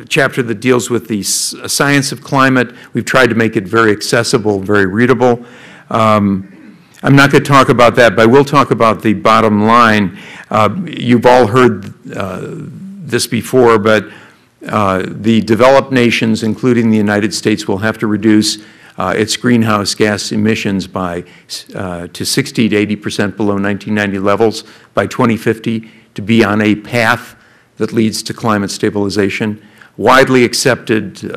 chapter that deals with the science of climate. We've tried to make it very accessible, very readable. I'm not going to talk about that, but I will talk about the bottom line. You've all heard this before, but the developed nations, including the United States, will have to reduce its greenhouse gas emissions to 60 to 80% below 1990 levels by 2050 to be on a path that leads to climate stabilization, widely accepted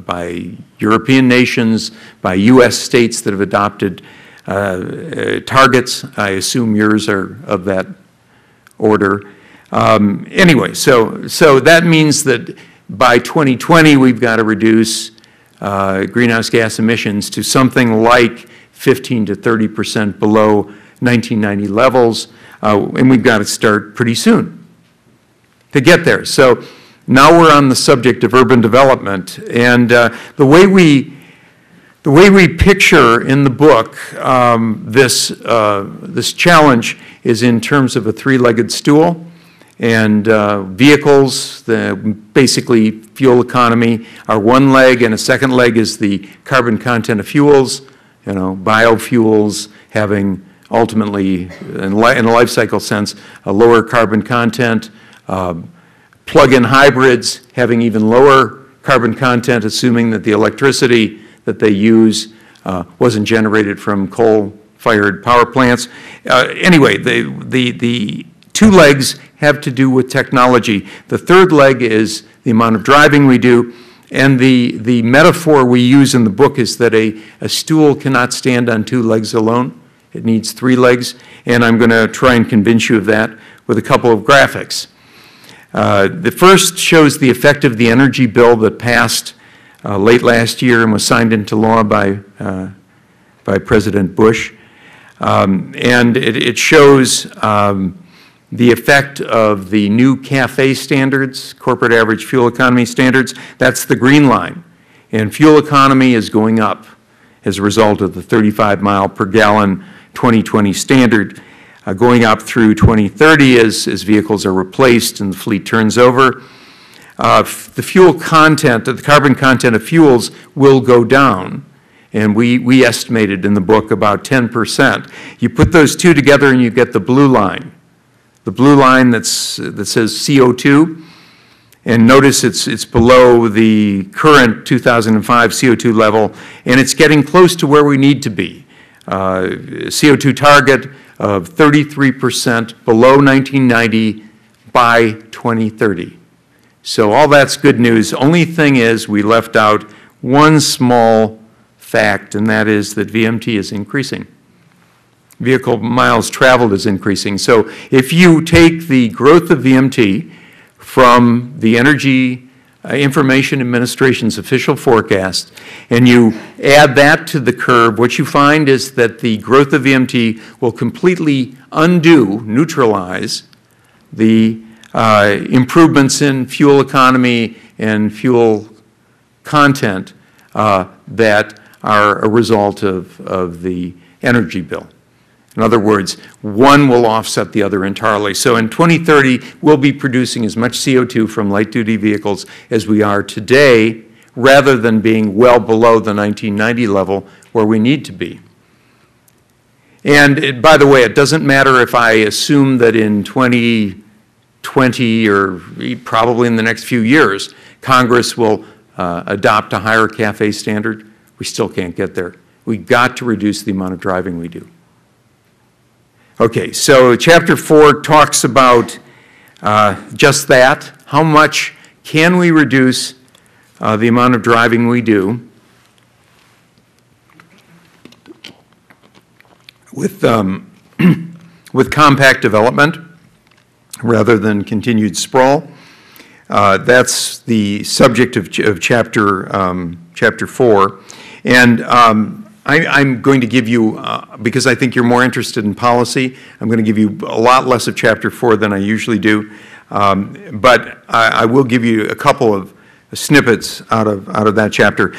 by European nations, by U.S. states that have adopted targets. I assume yours are of that order. Anyway, so that means that by 2020, we've got to reduce greenhouse gas emissions to something like 15 to 30% below 1990 levels, and we've got to start pretty soon to get there. So now we're on the subject of urban development, and the way we picture in the book this challenge is in terms of a three-legged stool. And vehicles, basically fuel economy, are one leg, and a second leg is the carbon content of fuels, biofuels having ultimately, in a life cycle sense, a lower carbon content, plug-in hybrids having even lower carbon content, assuming that the electricity that they use wasn't generated from coal-fired power plants. Anyway, the two legs have to do with technology. The third leg is the amount of driving we do, and the metaphor we use in the book is that a stool cannot stand on two legs alone. It needs three legs, and I'm going to try and convince you of that with a couple of graphics. The first shows the effect of the energy bill that passed late last year and was signed into law by President Bush. And it shows the effect of the new CAFE standards, corporate average fuel economy standards. That's the green line. And fuel economy is going up as a result of the 35 mile per gallon 2020 standard, going up through 2030 as vehicles are replaced and the fleet turns over. The fuel content, the carbon content of fuels will go down. And we estimated in the book about 10%. You put those two together and you get the blue line. The blue line that says CO2, and notice it's below the current 2005 CO2 level, and it's getting close to where we need to be. CO2 target of 33% below 1990 by 2030. So all that's good news. Only thing is we left out one small fact, and that is that VMT is increasing. Vehicle miles traveled is increasing. So if you take the growth of VMT from the Energy Information Administration's official forecast and you add that to the curve, what you find is that the growth of VMT will completely neutralize the improvements in fuel economy and fuel content that are a result of the energy bill. In other words, one will offset the other entirely. So in 2030, we'll be producing as much CO2 from light-duty vehicles as we are today, rather than being well below the 1990 level where we need to be. And by the way, it doesn't matter if I assume that in 2020 or probably in the next few years, Congress will adopt a higher CAFE standard. We still can't get there. We've got to reduce the amount of driving we do. Okay, so Chapter 4 talks about just that. How much can we reduce the amount of driving we do with, with compact development rather than continued sprawl? That's the subject of Chapter 4. And I'm going to give you, because I think you're more interested in policy, I'm going to give you a lot less of Chapter 4 than I usually do. But I will give you a couple of snippets out of that chapter.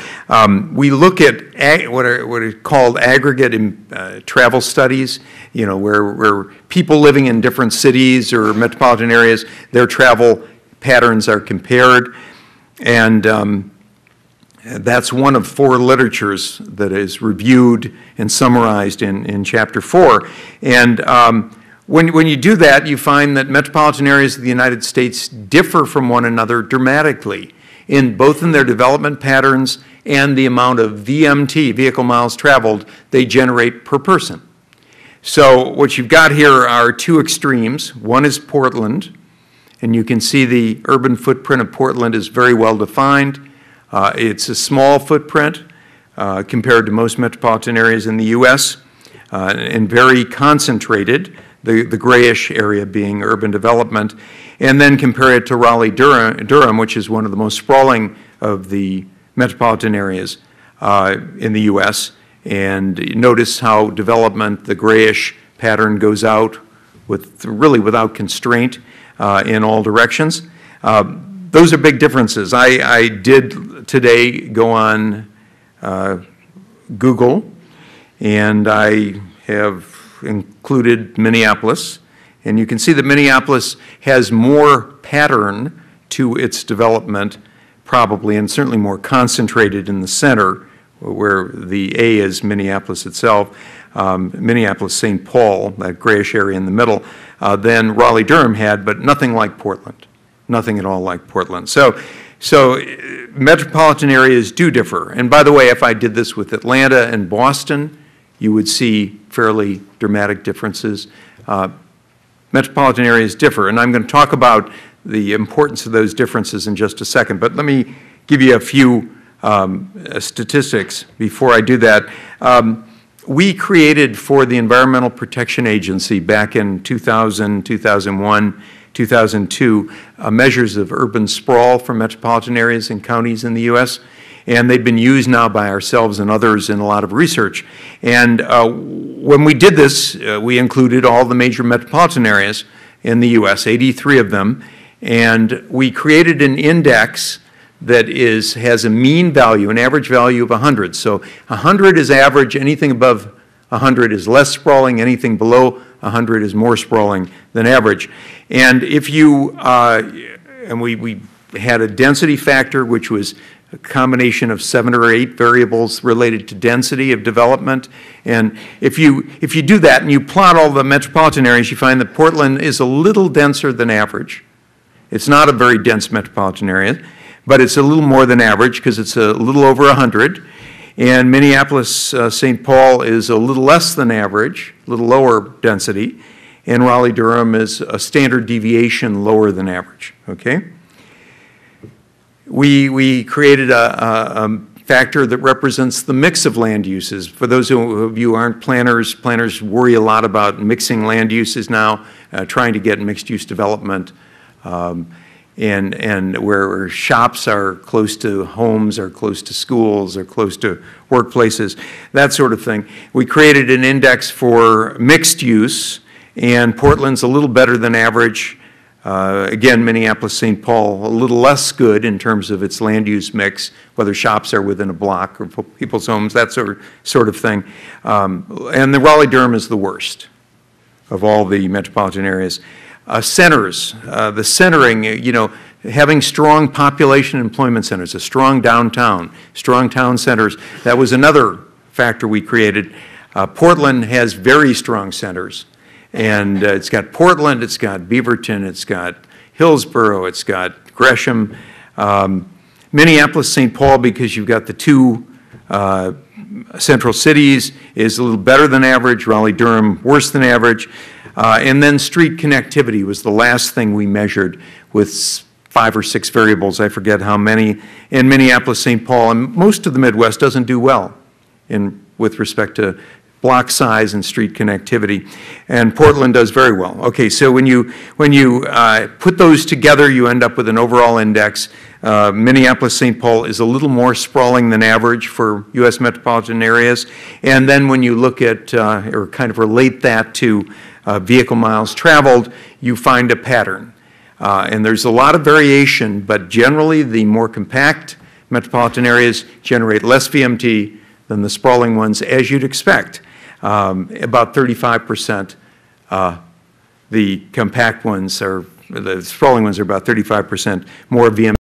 We look at what are called aggregate travel studies, where people living in different cities or metropolitan areas, their travel patterns are compared, and that's one of 4 literatures that is reviewed and summarized in Chapter 4. And when you do that, you find that metropolitan areas of the United States differ from one another dramatically, both in their development patterns and the amount of VMT, vehicle miles traveled, they generate per person. So what you've got here are 2 extremes. One is Portland, and you can see the urban footprint of Portland is very well defined. It's a small footprint compared to most metropolitan areas in the U.S. And very concentrated, the grayish area being urban development. And then compare it to Raleigh-Durham, which is one of the most sprawling of the metropolitan areas in the U.S. And notice how development, the grayish pattern, goes out really without constraint in all directions. Those are big differences. I did today go on Google, and I have included Minneapolis. And you can see that Minneapolis has more pattern to its development, probably, and certainly more concentrated in the center, where the A is Minneapolis itself, Minneapolis-St. Paul, that grayish area in the middle, than Raleigh-Durham had, but nothing like Portland. Nothing at all like Portland. So metropolitan areas do differ. And by the way, if I did this with Atlanta and Boston, you would see fairly dramatic differences. Metropolitan areas differ, and I'm going to talk about the importance of those differences in just a second. But let me give you a few statistics before I do that. We created for the Environmental Protection Agency back in 2000, 2001, 2002, measures of urban sprawl for metropolitan areas and counties in the U.S., and they've been used now by ourselves and others in a lot of research. And when we did this, we included all the major metropolitan areas in the U.S., 83 of them, and we created an index that has a mean value, an average value of 100. So 100 is average, anything above 100 is less sprawling, anything below 100 is more sprawling than average. And if you, and we had a density factor, which was a combination of 7 or 8 variables related to density of development. And if you do that and you plot all the metropolitan areas, you find that Portland is a little denser than average. It's not a very dense metropolitan area, but it's a little more than average because it's a little over 100. And Minneapolis-St. Paul is a little less than average, a little lower density. And Raleigh-Durham is a standard deviation lower than average, okay? We created a factor that represents the mix of land uses. For those of you who aren't planners, planners worry a lot about mixing land uses now, trying to get mixed-use development, and where shops are close to homes, or close to schools, or close to workplaces, that sort of thing. We created an index for mixed use, and Portland's a little better than average. Again, Minneapolis-St. Paul, a little less good in terms of its land use mix, whether shops are within a block or people's homes, that sort of thing. And the Raleigh-Durham is the worst of all the metropolitan areas. Centers, the centering, you know, having strong population employment centers, a strong downtown, strong town centers, that was another factor we created. Portland has very strong centers. And it's got Portland, it's got Beaverton, it's got Hillsborough, it's got Gresham. Minneapolis-St. Paul, because you've got the 2 central cities, is a little better than average. Raleigh-Durham, worse than average. And then street connectivity was the last thing we measured with 5 or 6 variables, I forget how many. And Minneapolis-St. Paul, and most of the Midwest doesn't do well with respect to block size and street connectivity, and Portland does very well. Okay, so when you put those together, you end up with an overall index. Minneapolis-St. Paul is a little more sprawling than average for U.S. metropolitan areas, and then when you look at or kind of relate that to vehicle miles traveled, you find a pattern. And there's a lot of variation, but generally the more compact metropolitan areas generate less VMT than the sprawling ones, as you'd expect. About 35%. The compact ones are the sprawling ones are about 35% more VM